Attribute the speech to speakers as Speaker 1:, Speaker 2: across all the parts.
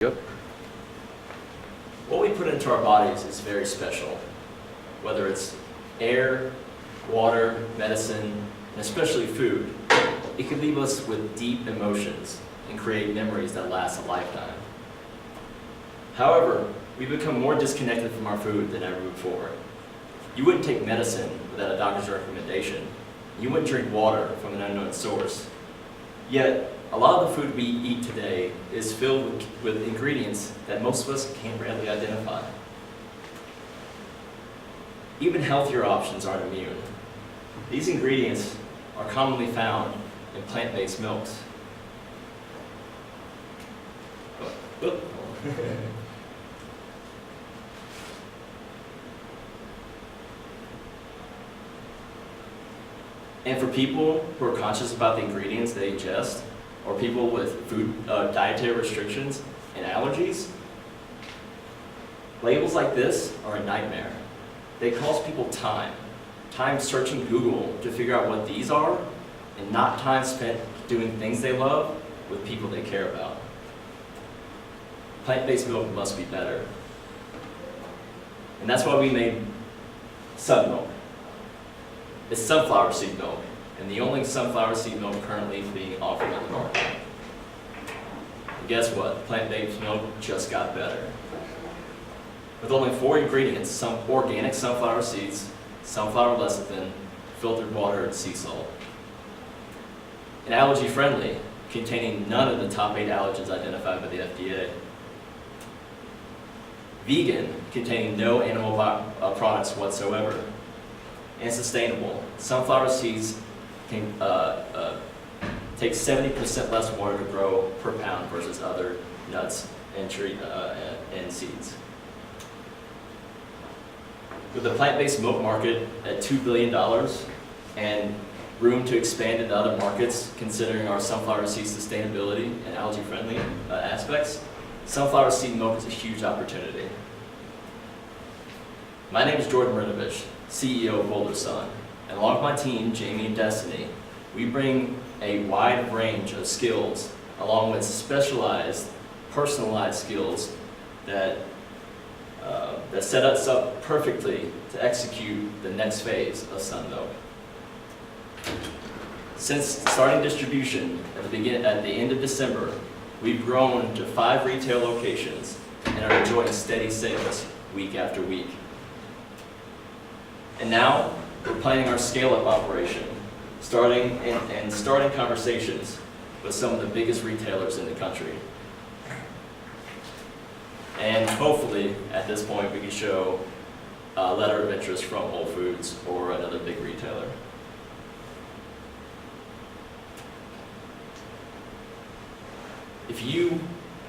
Speaker 1: Yep.
Speaker 2: What we put into our bodies is very special, whether it's air, water, medicine, and especially food. It can leave us with deep emotions and create memories that last a lifetime. However, we become more disconnected from our food than ever before. You wouldn't take medicine without a doctor's recommendation. You wouldn't drink water from an unknown source. Yet, a lot of the food we eat today is filled with ingredients that most of us can't readily identify. Even healthier options aren't immune. These ingredients are commonly found in plant-based milks. And for people who are conscious about the ingredients they ingest, or people with food dietary restrictions and allergies, labels like this are a nightmare. They cost people time searching Google to figure out what these are, and not time spent doing things they love with people they care about. Plant-based milk must be better. And that's why we made Sun Milk. It's sunflower seed milk, and the only sunflower seed milk currently being offered on the market. And guess what? Plant-based milk just got better. With only 4 ingredients: some organic sunflower seeds, sunflower lecithin, filtered water, and sea salt. And allergy-friendly, containing none of the top 8 allergens identified by the FDA. Vegan, containing no animal products whatsoever. And sustainable. Sunflower seeds can take 70% less water to grow per pound versus other nuts and seeds. With the plant-based milk market at $2 billion and room to expand into other markets, considering our sunflower seed sustainability and allergy-friendly aspects, sunflower seed milk is a huge opportunity. My name is Jordan Rinovich, CEO of Boulder Sun, and along with my team, Jamie and Destiny, we bring a wide range of skills along with specialized, personalized skills that set us up perfectly to execute the next phase of Sun Milk. Since starting distribution at the end of December, we've grown to 5 retail locations and are enjoying steady sales week after week. And now, we're planning our scale-up operation, starting conversations with some of the biggest retailers in the country. And hopefully, at this point, we can show a letter of interest from Whole Foods or another big retailer. If you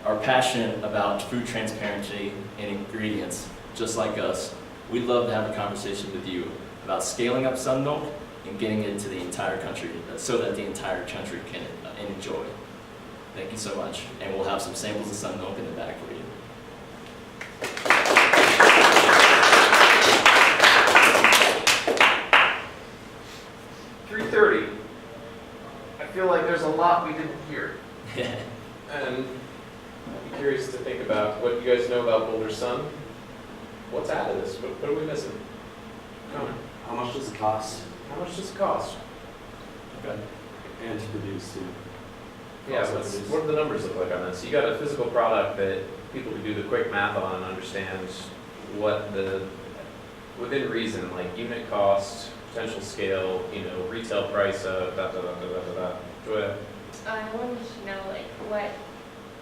Speaker 2: are passionate about food transparency and ingredients, just like us, we'd love to have a conversation with you about scaling up Sun Milk and getting it to the entire country so that the entire country can enjoy. Thank you so much. And we'll have some samples of Sun Milk in the back for you.
Speaker 3: I feel like there's a lot we didn't hear. And I'd be curious to think about what you guys know about Boulder Sun. What's out of this? What are we missing? Connor,
Speaker 1: How much does it cost?
Speaker 3: how much does it cost?
Speaker 2: Okay.
Speaker 1: And to produce too.
Speaker 3: Yeah,
Speaker 1: Also
Speaker 3: what
Speaker 1: produce.
Speaker 3: do the numbers look like on this? You got a physical product that people can do the quick math on and understand what within reason, like unit cost, potential scale, retail price of Joya.
Speaker 4: I wanted to know, what,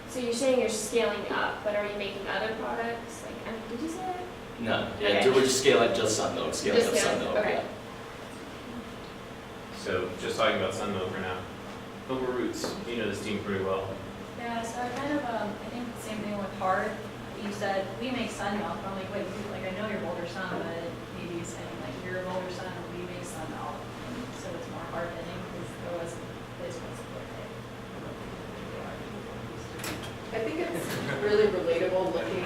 Speaker 4: so you're saying you're scaling up, but are you making other products? Did you say that?
Speaker 2: No,
Speaker 4: Okay.
Speaker 2: we're just scaling just Sun Milk, scaling
Speaker 4: Just
Speaker 2: up Sun
Speaker 4: scaling,
Speaker 2: Milk.
Speaker 4: okay.
Speaker 2: Yeah.
Speaker 3: So just talking about Sun Milk for now. Silver Roots, you know this team pretty well.
Speaker 5: Yeah, so I kind of, I think the same thing with Hard. You said, we make Sun Milk. I'm like, wait, I know you're Boulder Sun, but maybe you're saying, you're Boulder Sun, and we make Sun Milk. And so it's more hard hitting, because there wasn't this much support there.
Speaker 6: I think it's really relatable looking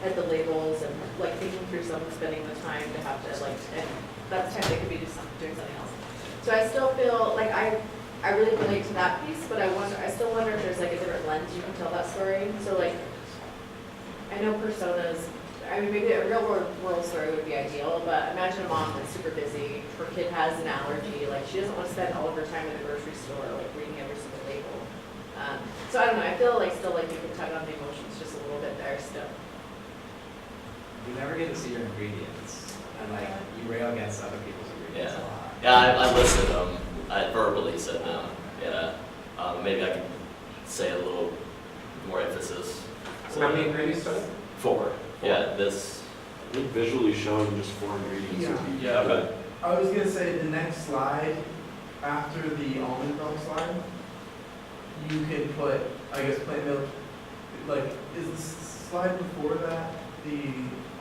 Speaker 6: at the labels and thinking through someone spending the time to have to and that's time they could be doing something else. So I still feel like I really relate to that piece, but I still wonder if there's like a different lens you can tell that story. So like, I know personas, I mean, maybe a real world story would be ideal, but imagine a mom that's super busy, her kid has an allergy, like she doesn't want to spend all of her time in the grocery store, like reading every single label. So I don't know, I feel like still like you can tug on the emotions just a little bit there still.
Speaker 7: You never get to see your ingredients, and like, you rail against other people's ingredients a lot.
Speaker 2: Yeah, I listed them, I verbally said them, yeah. Maybe I can say a little more emphasis.
Speaker 3: So how many ingredients are there?
Speaker 2: 4, yeah, this,
Speaker 1: I think visually showing just 4 ingredients would be.
Speaker 2: yeah, okay.
Speaker 8: I was gonna say the next slide, after the almond milk slide, you can put, I guess, plant milk, like, is the slide before that the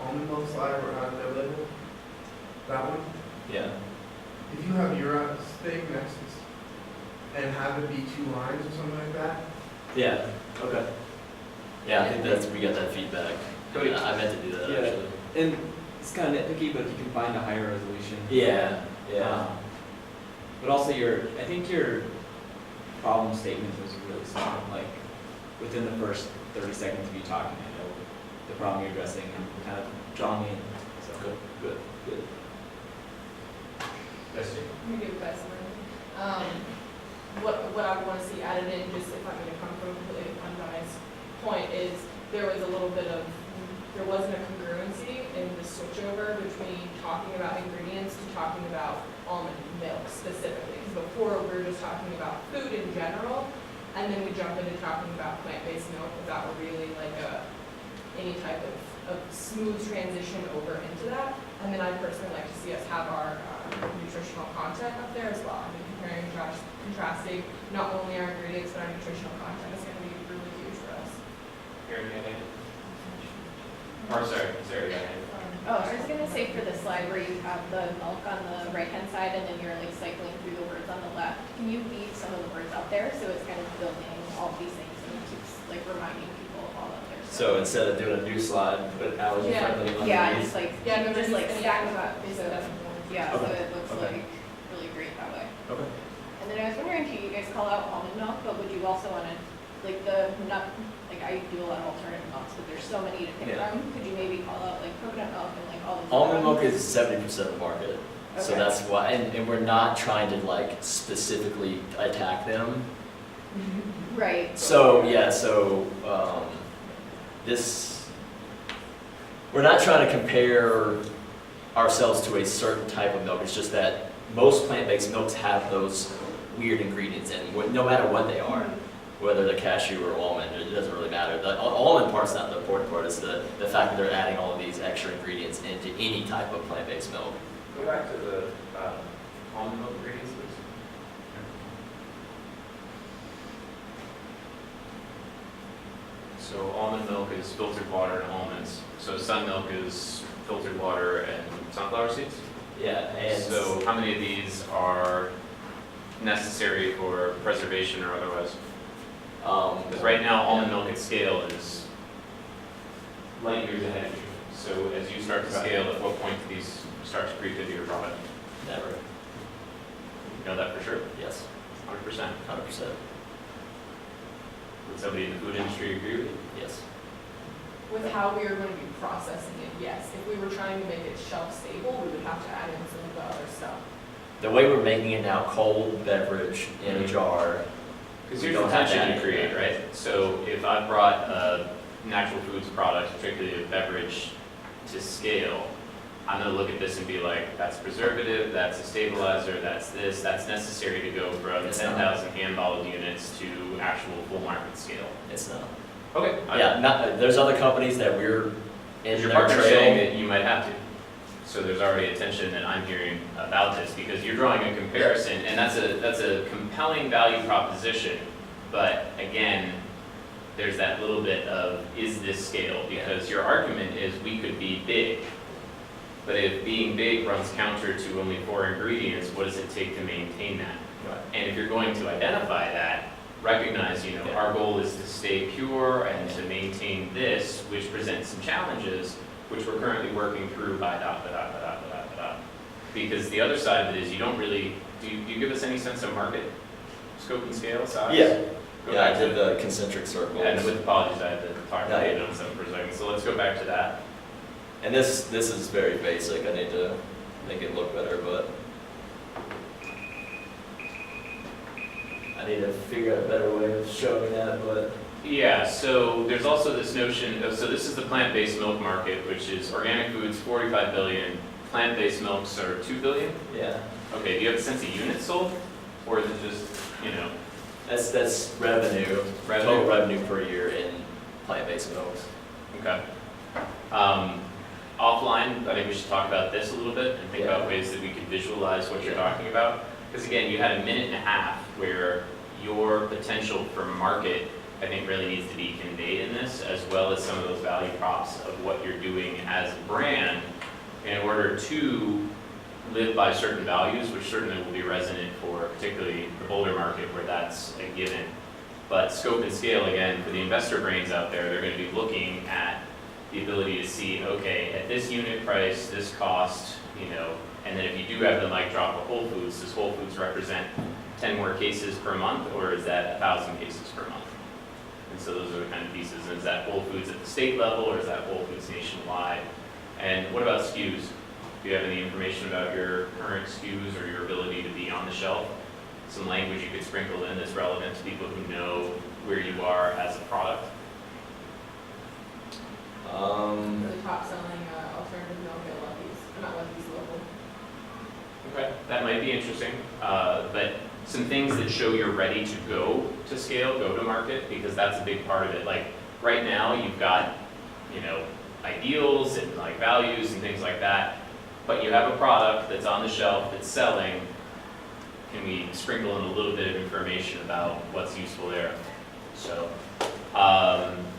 Speaker 8: almond milk slide or how they're labeled? That one?
Speaker 2: Yeah,
Speaker 8: If you have your steak next to, and have it be 2 lines or something like that,
Speaker 2: yeah, okay. Yeah, I think that's, we got that feedback.
Speaker 7: Cody.
Speaker 2: I meant to do that,
Speaker 7: Yeah.
Speaker 2: actually.
Speaker 7: And it's kind of nitpicky, but if you can find a higher resolution.
Speaker 2: Yeah, yeah.
Speaker 7: But also I think your problem statement was really solid, like, within the first 30 seconds of you talking, I know the problem you're addressing and kind of draw me in, so.
Speaker 2: Good.
Speaker 3: Yes, Steve.
Speaker 9: Let me give you guys something. What I want to see added in, just if I'm going to come from completely unbiased point, is there wasn't a congruency in the switchover between talking about ingredients to talking about almond milk specifically. Because before we were just talking about food in general, and then we jump into talking about plant-based milk without really like any type of smooth transition over into that. And then I'd personally like to see us have our nutritional content up there as well. I mean, comparing and contrasting not only our ingredients, but our nutritional content is going to be really huge for us.
Speaker 3: Aaron, you have any? Or sorry, Sarah, you got any?
Speaker 10: Oh, I was gonna say for the slide where you have the milk on the right-hand side and then you're like cycling through the words on the left, can you leave some of the words out there so it's kind of building all these things and it keeps like reminding people of all of their
Speaker 2: So
Speaker 10: stuff?
Speaker 2: instead of doing a new slide, put allergy friendly underneath.
Speaker 10: Yeah, just like,
Speaker 9: Yeah, no,
Speaker 10: just like stack them up,
Speaker 9: Basically,
Speaker 10: so,
Speaker 9: that's important.
Speaker 10: yeah, so
Speaker 2: Okay.
Speaker 10: it looks
Speaker 2: Okay.
Speaker 10: like really great that way.
Speaker 2: Okay.
Speaker 10: And then I was wondering, do you guys call out almond milk, but would you also wanna, like the nut, like I do a lot of alternative milks, but there's so many to pick
Speaker 2: Yeah.
Speaker 10: from, could you maybe call out like coconut milk and like all those?
Speaker 2: Almond
Speaker 10: other
Speaker 2: milk
Speaker 10: ones?
Speaker 2: is 70% of the market, so
Speaker 10: Okay.
Speaker 2: that's why, and we're not trying to like specifically attack them.
Speaker 10: Right.
Speaker 2: So, yeah, we're not trying to compare ourselves to a certain type of milk, it's just that most plant-based milks have those weird ingredients in, no matter what they are. Whether they're cashew or almond, it doesn't really matter. The almond part's not the important part, it's the fact that they're adding all of these extra ingredients into any type of plant-based milk.
Speaker 3: Go back to the almond milk ingredients, please. So almond milk is filtered water and almonds. So sun milk is filtered water and sunflower seeds.
Speaker 2: Yeah, and
Speaker 3: So how many of these are necessary for preservation or otherwise? Because right now, almond milk at scale is light years ahead of you. So as you start to scale, at what point do these start to creep into your product?
Speaker 2: never,
Speaker 3: You know that for sure,
Speaker 2: yes,
Speaker 3: 100%.
Speaker 2: 100%,
Speaker 3: Would somebody in the food industry agree with you?
Speaker 2: yes.
Speaker 9: With how we are going to be processing it, yes. If we were trying to make it shelf stable, we would have to add in some of the other stuff.
Speaker 2: The way we're making it now, cold beverage in a jar,
Speaker 3: Because
Speaker 2: We
Speaker 3: here's the
Speaker 2: don't have
Speaker 3: tension
Speaker 2: that
Speaker 3: you create,
Speaker 2: in there.
Speaker 3: right? So if I brought a natural foods product, particularly a beverage, to scale, I'm gonna look at this and be like, that's preservative, that's a stabilizer, that's this, that's necessary to go from
Speaker 2: It's not.
Speaker 3: 10,000 hand bottled units to actual full market scale.
Speaker 2: it's not.
Speaker 3: Okay.
Speaker 2: Yeah, there's other companies that we're in
Speaker 3: Your
Speaker 2: their
Speaker 3: partner's saying
Speaker 2: trail.
Speaker 3: that you might have to. So there's already a tension that I'm hearing about this, because you're drawing a comparison, and that's a compelling value proposition. But again, there's that little bit of, is this scale? Because your argument is we could be big. But if being big runs counter to only 4 ingredients, what does it take to maintain that?
Speaker 2: Right.
Speaker 3: And if you're going to identify that, recognize,
Speaker 2: Yeah.
Speaker 3: our goal is to stay pure and to maintain this, which presents some challenges, which we're currently working through by dot, da, dot, da, dot, da, dot, da, dot. Because the other side of it is you don't really, do you give us any sense of market? scope and scale, size?
Speaker 2: Yeah.
Speaker 3: Go
Speaker 2: Yeah, I
Speaker 3: back to-
Speaker 2: did the concentric circles.
Speaker 3: And with apologies, I had to talk
Speaker 2: No,
Speaker 3: about
Speaker 2: yeah.
Speaker 3: it on some for a second, so let's go back to that.
Speaker 2: And this is very basic, I need to make it look better, but I need to figure out a better way of showing that, but
Speaker 3: Yeah, so there's also this notion of, so this is the plant-based milk market, which is organic foods, 45 billion, plant-based milks are 2 billion?
Speaker 2: yeah.
Speaker 3: Okay, do you have a sense of units sold? Or is it just,
Speaker 2: That's revenue, total revenue per year in plant-based milks.
Speaker 3: Okay. Offline, I think we should talk about this a little bit and think about ways that we can visualize what you're talking about. Because again, you had a minute and a half where your potential for market, I think, really needs to be conveyed in this, as well as some of those value props of what you're doing as a brand in order to live by certain values, which certainly will be resonant for particularly the Boulder market where that's a given. But scope and scale, again, for the investor brains out there, they're going to be looking at the ability to see, okay, at this unit price, this cost, and then if you do have the mic drop of Whole Foods, does Whole Foods represent 10 more cases per month, or is that 1,000 cases per month? And so those are the kind of pieces. And is that Whole Foods at the state level, or is that Whole Foods nationwide? And what about SKUs? Do you have any information about your current SKUs or your ability to be on the shelf? Some language you could sprinkle in that's relevant to people who know where you are as a product?
Speaker 9: The top selling alternative milk at Lucky's, not Lucky's, local.
Speaker 3: Okay, that might be interesting, but some things that show you're ready to go to scale, go to market, because that's a big part of it. Like, right now, you've got, ideals and like values and things like that, but you have a product that's on the shelf, that's selling. Can we sprinkle in a little bit of information about what's useful there? So,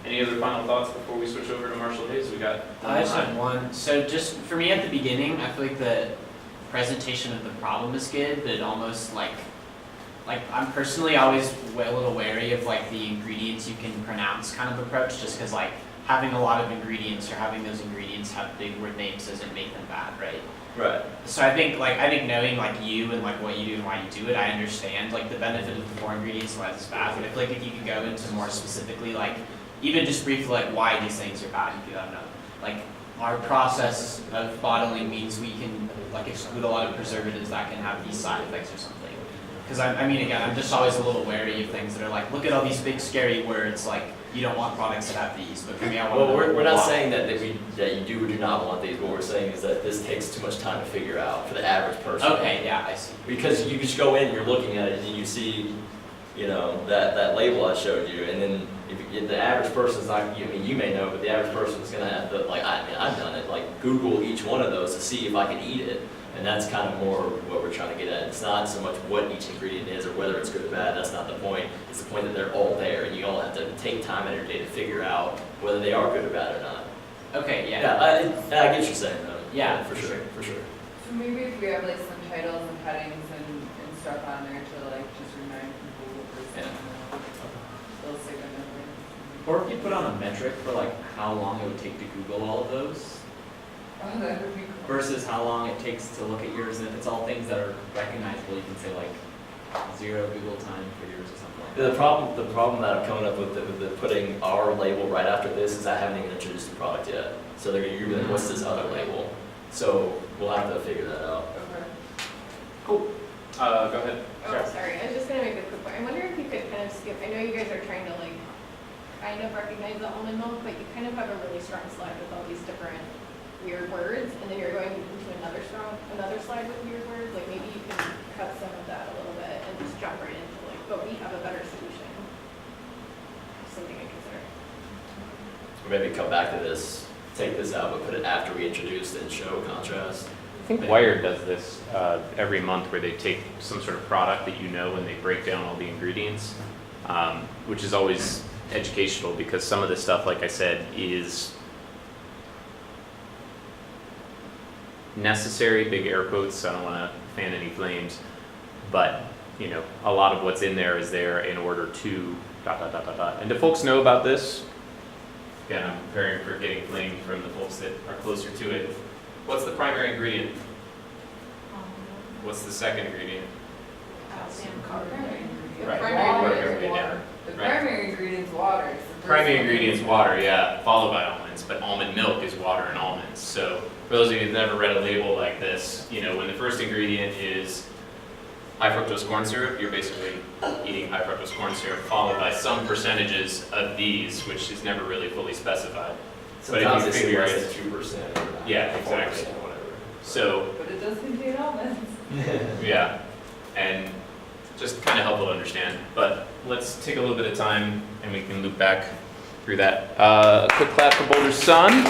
Speaker 3: any other final thoughts before we switch over to Marshall Hayes? We got
Speaker 11: I just have one. So just for me at the beginning, I feel like the presentation of the problem is good, but almost like I'm personally always a little wary of like the ingredients you can pronounce kind of approach, just because like having a lot of ingredients or having those ingredients have big word names doesn't make them bad, right?
Speaker 2: Right.
Speaker 11: So I think knowing like you and like what you do and why you do it, I understand like the benefit of the 4 ingredients and why this is bad. But I feel like if you could go into more specifically, like even just briefly like why these things are bad, you could, I don't know, like our process of bottling means we can like exclude a lot of preservatives that can have these side effects or something. Because I mean again, I'm just always a little wary of things that are like, look at all these big scary words, like you don't want products that have these, but for me I want to know
Speaker 2: Well, we're not
Speaker 11: why.
Speaker 2: saying that you do or do not want these. What we're saying is that this takes too much time to figure out for the average person.
Speaker 11: Okay, yeah, I see.
Speaker 2: Because you just go in, you're looking at it, and you see, that label I showed you, and then if the average person's not, you may know, but the average person's gonna have to, like, I've done it, like, Google each one of those to see if I can eat it, and that's kind of more what we're trying to get at. It's not so much what each ingredient is or whether it's good or bad, that's not the point. It's the point that they're all there, and you all have to take time out of your day to figure out whether they are good or bad or not.
Speaker 11: Okay, yeah.
Speaker 2: Yeah, I get what you're saying, though.
Speaker 11: Yeah,
Speaker 2: for
Speaker 11: for
Speaker 2: sure, for sure.
Speaker 12: So maybe if we have like some titles and headings and stuff on there to like just remind people what we're saying. They'll say the numbers.
Speaker 7: Or if you put on a metric for like how long it would take to Google all of those
Speaker 12: Oh, that would be cool.
Speaker 7: versus how long it takes to look at yours, and if it's all things that are recognizable, you can say like 0 Google time for yours or something like that.
Speaker 2: The problem that I'm coming up with the putting our label right after this is I haven't even introduced the product yet. So they're gonna be like, what's this other label? So we'll have to figure that out.
Speaker 12: Okay.
Speaker 3: Cool. Go ahead.
Speaker 10: Oh, sorry, I was just gonna make a quick point. I wonder if you could kind of skip, I know you guys are trying to like, kind of recognize the almond milk, but you kind of have a really strong slide with all these different weird words, and then you're going into another slide with weird words, like maybe you can cut some of that a little bit and just jump right into like, but we have a better solution. Something I consider.
Speaker 2: Or maybe come back to this, take this out, but put it after we introduce and show contrast.
Speaker 3: I think Wired does this every month where they take some sort of product that and they break down all the ingredients, which is always educational because some of this stuff, like I said, is necessary, big air quotes, I don't want to fan any flames, but a lot of what's in there is there in order to ... And do folks know about this? Again, I'm preparing for getting flamed from the folks that are closer to it. What's the primary ingredient? What's the second ingredient?
Speaker 5: Calcium carbonate.
Speaker 12: The
Speaker 3: Right.
Speaker 12: primary
Speaker 3: Water,
Speaker 12: ingredient is
Speaker 3: yeah.
Speaker 12: water. The
Speaker 3: Right.
Speaker 12: primary ingredient is water. It's the first
Speaker 3: Primary
Speaker 12: one.
Speaker 3: ingredient is water, yeah, followed by almonds, but almond milk is water and almonds. So for those of you who've never read a label like this, you know, when the first ingredient is high fructose corn syrup, you're basically eating high fructose corn syrup followed by some percentages of these, which is never really fully specified. But if
Speaker 2: Sometimes
Speaker 3: you
Speaker 2: it's
Speaker 3: figure
Speaker 2: less
Speaker 3: it-
Speaker 2: than 2%.
Speaker 3: Yeah,
Speaker 2: 4%,
Speaker 3: exactly.
Speaker 2: whatever.
Speaker 3: So,
Speaker 12: But it does contain almonds.
Speaker 3: yeah, and just kind of helpful to understand. But let's take a little bit of time and we can loop back through that. Quick clap for Boulder Sun.